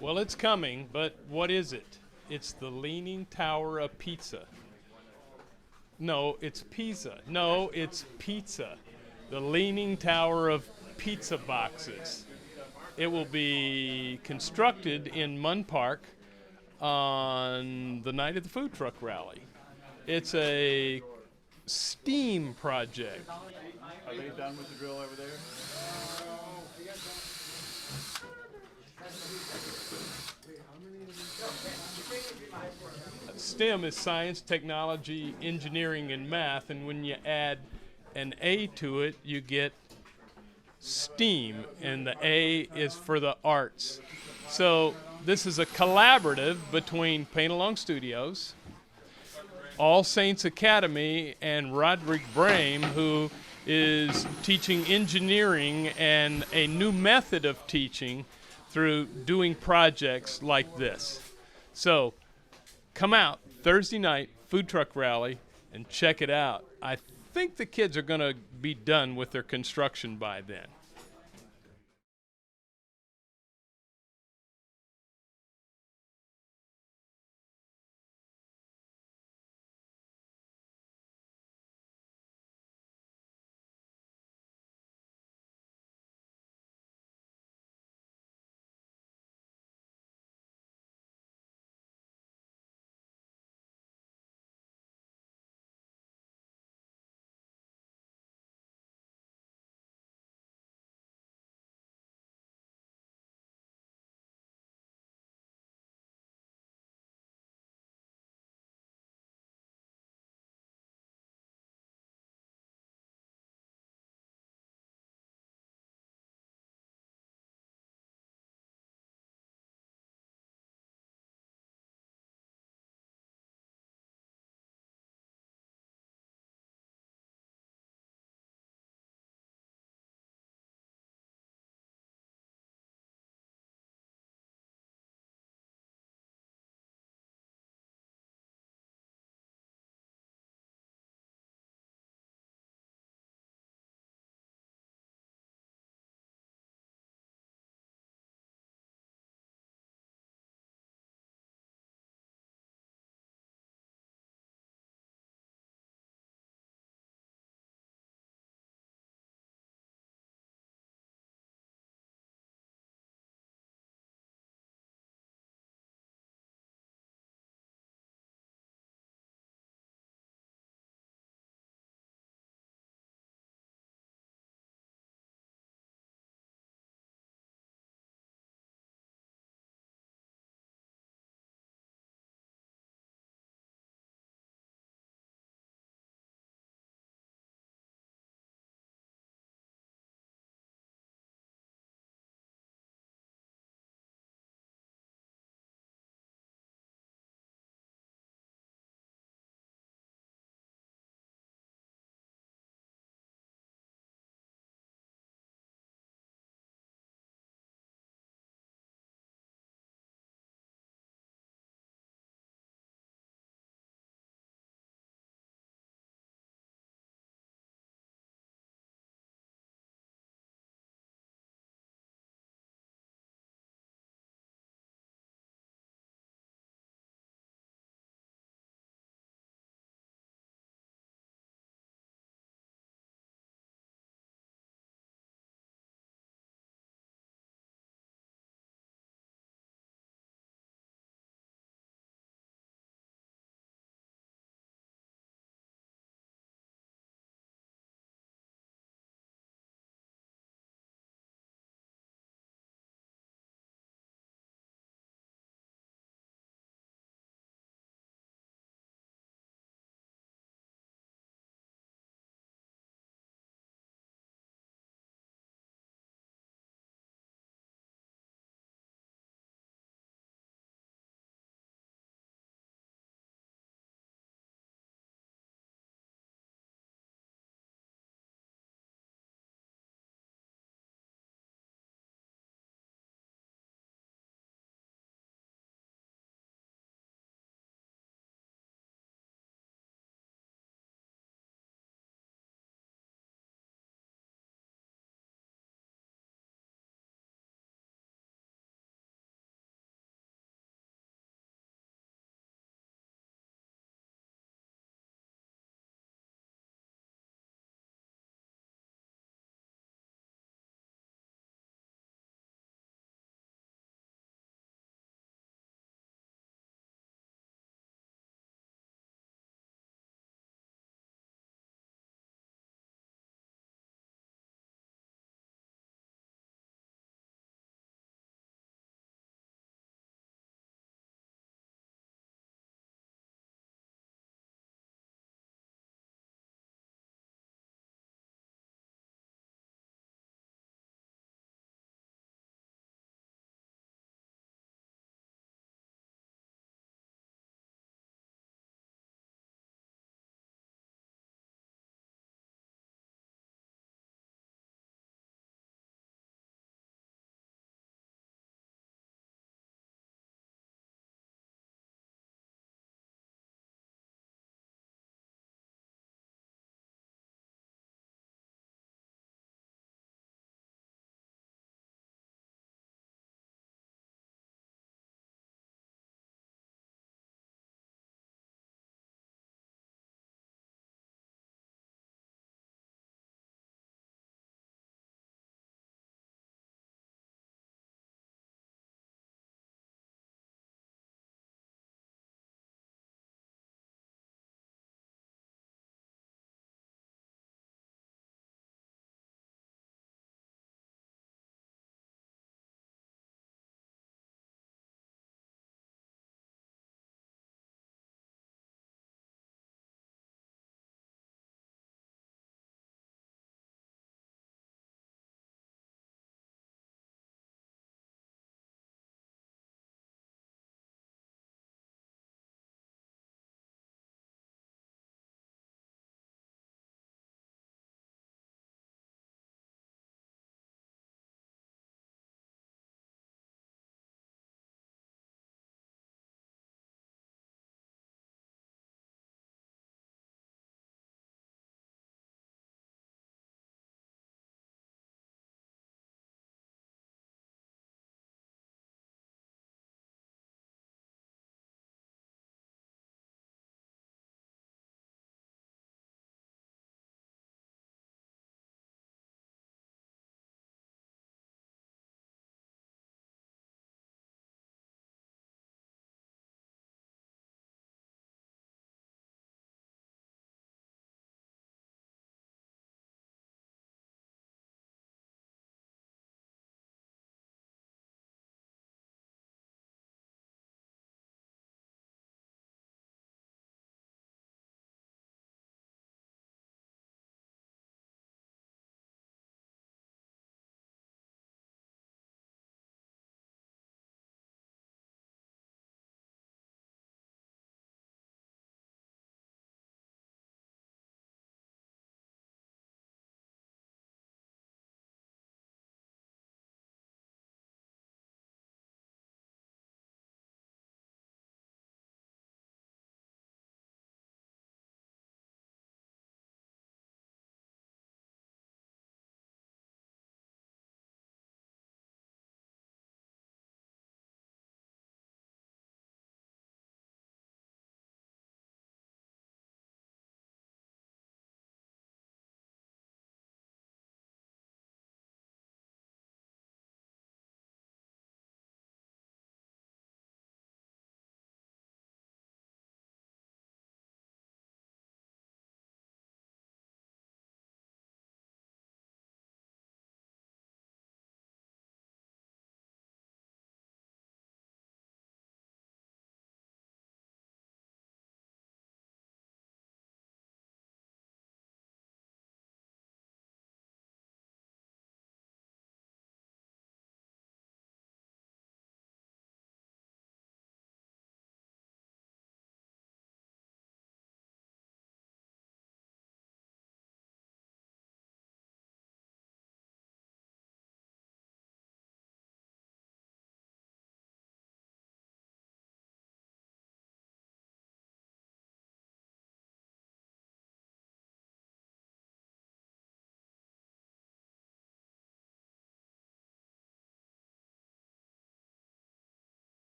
Well, it's coming, but what is it? It's the Leaning Tower of Pizza. No, it's pizza. No, it's pizza. The Leaning Tower of Pizza boxes. It will be constructed in Munn Park on the night of the food truck rally. It's a s.t.e.m project. Are they done with the drill over there? STEM is science, technology, engineering, and math, and when you add an A to it, you get STEAM, and the A is for the arts. So this is a collaborative between Paint Along Studios, All Saints Academy, and Roderick Brame, who is teaching engineering and a new method of teaching through doing projects like this. So come out Thursday night, food truck rally, and check it out. I think the kids are going to be done with their construction by then.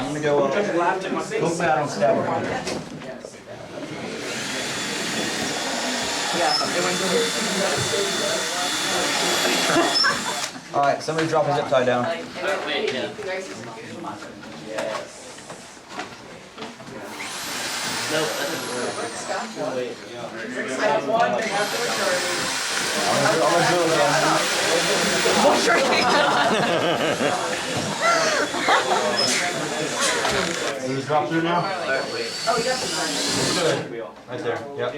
gonna go poke that on stab. Alright, somebody drop a zip tie down. Nope, that doesn't work. Wait. I have one, they have to return. I'm gonna drill again. Can you drop through now? Oh, definitely. Good. Right there. Yep.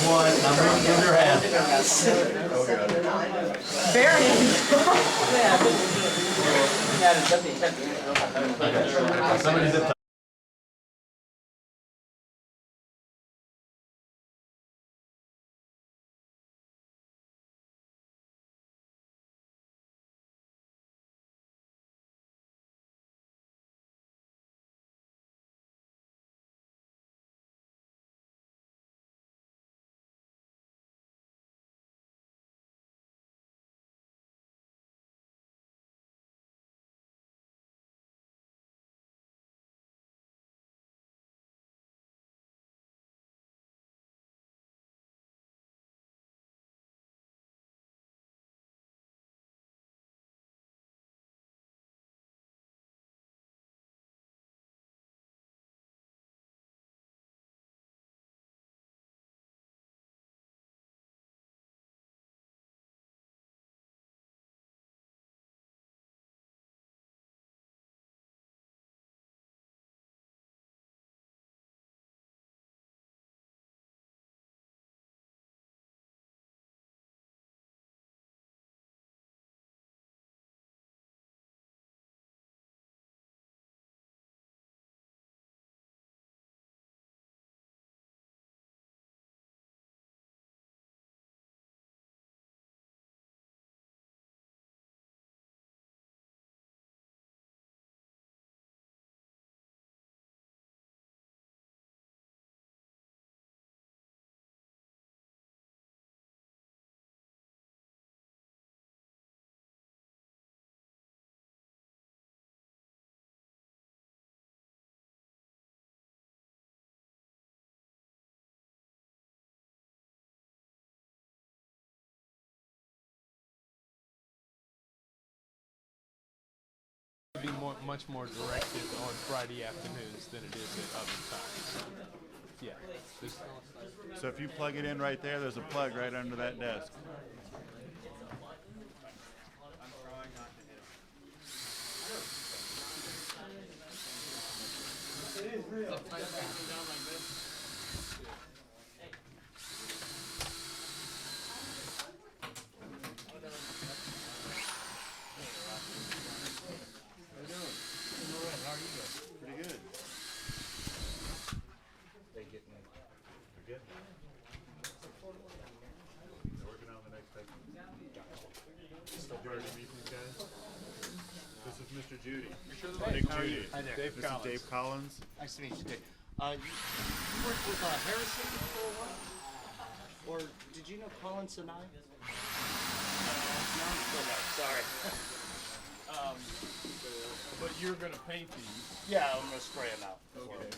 One. Now bring it in your hand. Very. Okay. Somebody zip tie. Be much more directed on Friday afternoons than it is at other times. Yeah. So if you plug it in right there, there's a plug right under that desk. Pretty good. They're working on the next section. Still part of the meeting, guys? This is Mr. Judy. Nick Judy. Hi there. This is Dave Collins. Nice to meet you, Dave. You worked with Harrison for a while? Or did you know Collins and I? No, still no, sorry. But you're going to paint these. Yeah, I'm going to spray them out. Okay.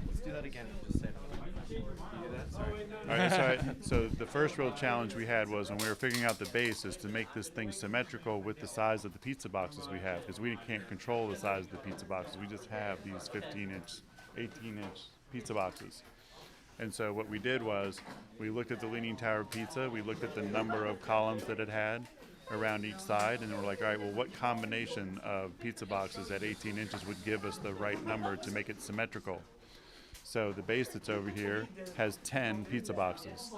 Let's do that again. Just say it. You do that? Sorry. All right, so the first real challenge we had was when we were figuring out the base is to make this thing symmetrical with the size of the pizza boxes we have, because we can't control the size of the pizza boxes. We just have these 15-inch, 18-inch pizza boxes. And so what we did was we looked at the Leaning Tower pizza, we looked at the number of columns that it had around each side, and we're like, all right, well, what combination of pizza boxes at 18 inches would give us the right number to make it symmetrical? So the base that's over here has 10 pizza boxes.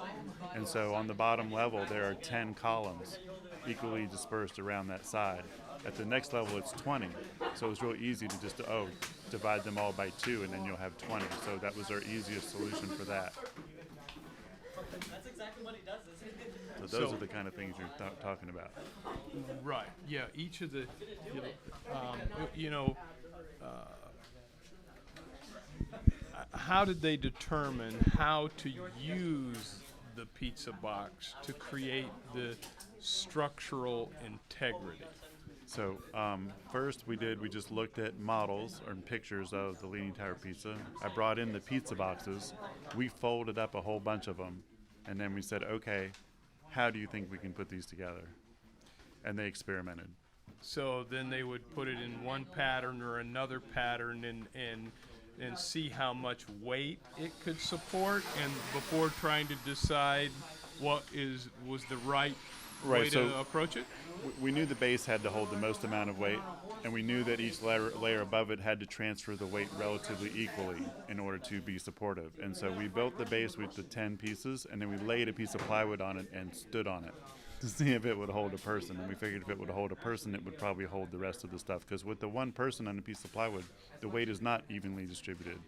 And so on the bottom level, there are 10 columns equally dispersed around that side. At the next level, it's 20. So it's real easy to just, divide them all by 2, and then you'll have 20. So that was our easiest solution for that. That's exactly what he does, isn't it? So those are the kind of things you're talking about. Right. Yeah. Each of the, how did they determine how to use the pizza box to create the structural integrity? So first we just looked at models or pictures of the Leaning Tower pizza. I brought in the pizza boxes. We folded up a whole bunch of them. And then we said, okay, how do you think we can put these together? And they experimented. So then they would put it in one pattern or another pattern and see how much weight it could support, and before trying to decide what was the right way to approach it? We knew the base had to hold the most amount of weight, and we knew that each layer above it had to transfer the weight relatively equally in order to be supportive. And so we built the base with the 10 pieces, and then we laid a piece of plywood on it and stood on it to see if it would hold a person. And we figured if it would hold a person, it would probably hold the rest of the stuff. Because with the one person on a piece of plywood, the weight is not evenly distributed.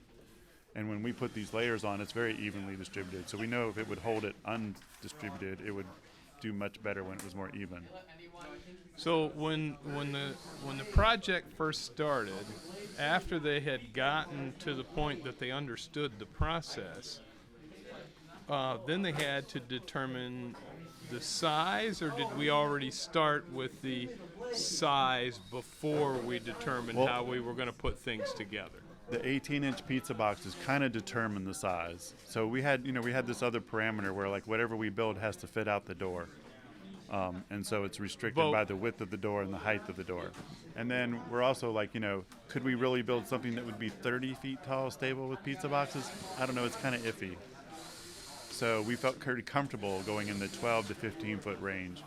And when we put these layers on, it's very evenly distributed. So we know if it would hold it undistributed, it would do much better when it was more even. So when the project first started, after they had gotten to the point that they understood the process, then they had to determine the size, or did we already start with the size before we determined how we were going to put things together? The 18-inch pizza boxes kind of determine the size. So we had this other parameter where like whatever we build has to fit out the door. And so it's restricted by the width of the door and the height of the door. And then we're also like, could we really build something that would be 30 feet tall stable with pizza boxes? I don't know, it's kind of iffy. So we felt pretty comfortable going in the 12 to 15 foot range.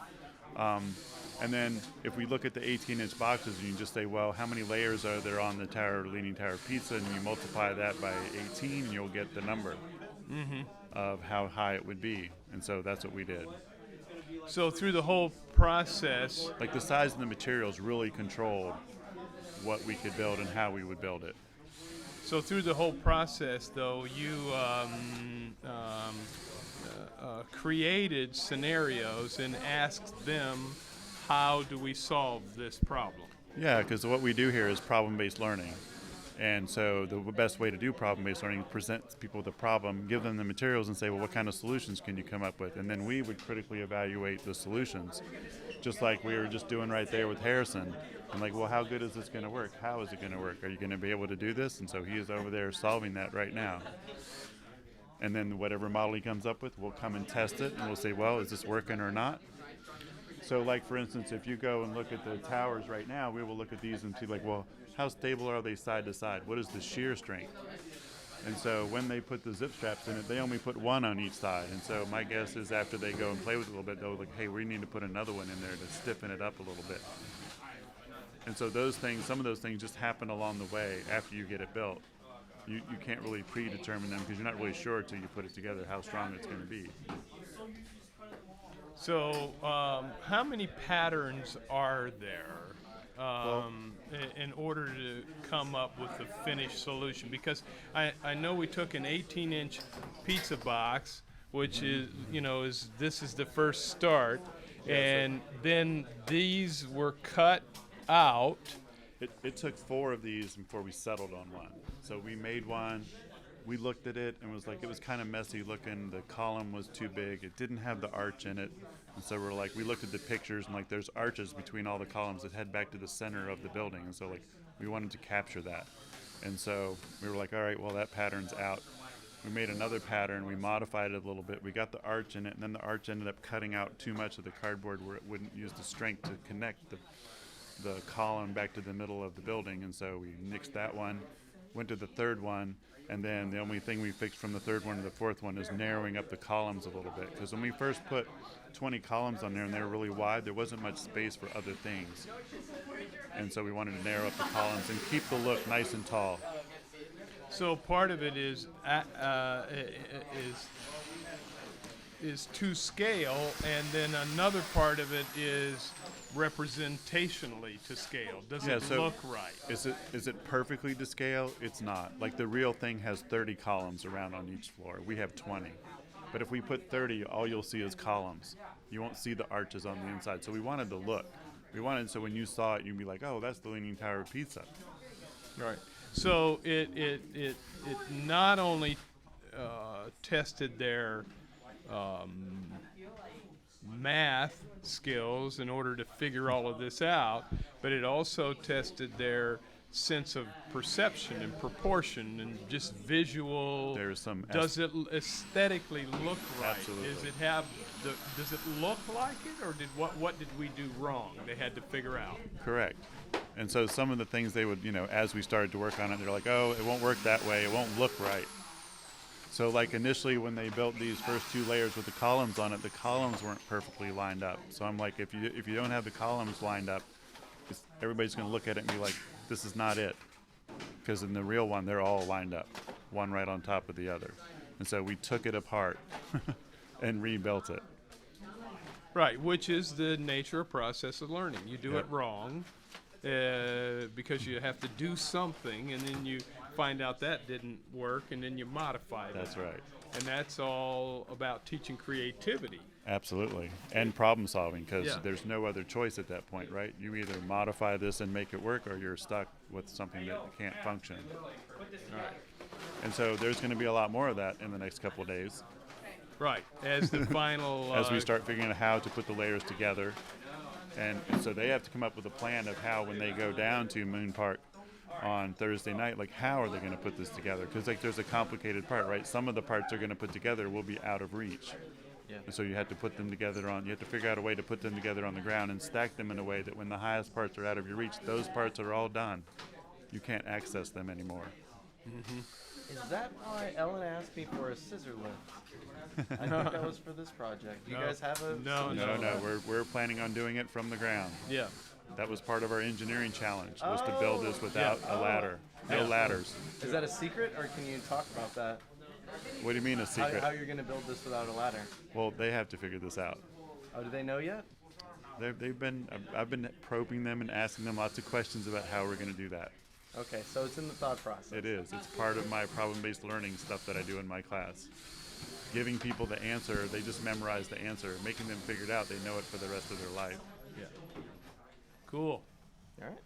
And then if we look at the 18-inch boxes, you can just say, well, how many layers are there on the Leaning Tower pizza? And you multiply that by 18, and you'll get the number of how high it would be. And so that's what we did. So through the whole process, Like the size of the materials really controlled what we could build and how we would build it. So through the whole process, though, you created scenarios and asked them, how do we solve this problem? Yeah, because what we do here is problem-based learning. And so the best way to do problem-based learning is present people with a problem, give them the materials and say, well, what kind of solutions can you come up with? And then we would critically evaluate the solutions, just like we were just doing right there with Harrison. I'm like, well, how good is this going to work? How is it going to work? Are you going to be able to do this? And so he is over there solving that right now. And then whatever model he comes up with, we'll come and test it, and we'll say, well, is this working or not? So like, for instance, if you go and look at the towers right now, we will look at these and see like, well, how stable are they side to side? What is the shear strength? And so when they put the zip straps in it, they only put one on each side. And so my guess is after they go and play with it a little bit, they'll like, hey, we need to put another one in there to stiffen it up a little bit. And so those things, some of those things just happen along the way after you get it built. You can't really predetermine them because you're not really sure until you put it together how strong it's going to be. So how many patterns are there in order to come up with a finished solution? Because I know we took an 18-inch pizza box, which is, this is the first start, and then these were cut out. It took 4 of these before we settled on one. So we made one, we looked at it, and it was kind of messy looking. The column was too big. It didn't have the arch in it. And so we looked at the pictures, and like there's arches between all the columns that head back to the center of the building. And so like we wanted to capture that. And so we were like, all right, well, that pattern's out. We made another pattern. We modified it a little bit. We got the arch in it, and then the arch ended up cutting out too much of the cardboard where it wouldn't use the strength to connect the column back to the middle of the building. And so we nixed that one, went to the third one, and then the only thing we fixed from the third one to the fourth one is narrowing up the columns a little bit. Because when we first put 20 columns on there and they were really wide, there wasn't much space for other things. And so we wanted to narrow up the columns and keep the look nice and tall. So part of it is to scale, and then another part of it is representationally to scale. Does it look right? Is it perfectly to scale? It's not. Like the real thing has 30 columns around on each floor. We have 20. But if we put 30, all you'll see is columns. You won't see the arches on the inside. So we wanted the look. We wanted so when you saw it, you'd be like, oh, that's the Leaning Tower of Pizza. Right. So it not only tested their math skills in order to figure all of this out, but it also tested their sense of perception and proportion and just visual. There's some does it aesthetically look right? Absolutely. Does it look like it, or what did we do wrong? They had to figure out. Correct. And so some of the things they would, as we started to work on it, they're like, oh, it won't work that way. It won't look right. So like initially when they built these first two layers with the columns on it, the columns weren't perfectly lined up. So I'm like, if you don't have the columns lined up, everybody's going to look at it and be like, this is not it. Because in the real one, they're all lined up, one right on top of the other. And so we took it apart and rebuilt it. Right, which is the nature of process of learning. You do it wrong because you have to do something, and then you find out that didn't work, and then you modify that. That's right. And that's all about teaching creativity. Absolutely. And problem solving, because there's no other choice at that point, right? You either modify this and make it work, or you're stuck with something that can't function. Right. And so there's going to be a lot more of that in the next couple of days. Right, as the final... as we start figuring out how to put the layers together. And so they have to come up with a plan of how, when they go down to Munn Park on Thursday night, like how are they going to put this together? Because like there's a complicated part, right? Some of the parts they're going to put together will be out of reach. Yeah. And so you have to put them together you have to figure out a way to put them together on the ground and stack them in a way that when the highest parts are out of your reach, those parts are all done. You can't access them anymore. Mm-hmm. Is that why Ellen asked me for a scissor lift? I think that was for this project. Do you guys have a... No. We're planning on doing it from the ground. Yeah. That was part of our engineering challenge, was to build this without a ladder. No ladders. Is that a secret, or can you talk about that? What do you mean a secret? How you're going to build this without a ladder? Well, they have to figure this out. Oh, do they know yet? I've been probing them and asking them lots of questions about how we're going to do that. Okay, so it's in the thought process. It is. It's part of my problem-based learning stuff that I do in my class. Giving people the answer, they just memorize the answer. Making them figure it out, they know it for the rest of their life. Yeah. Cool. All right.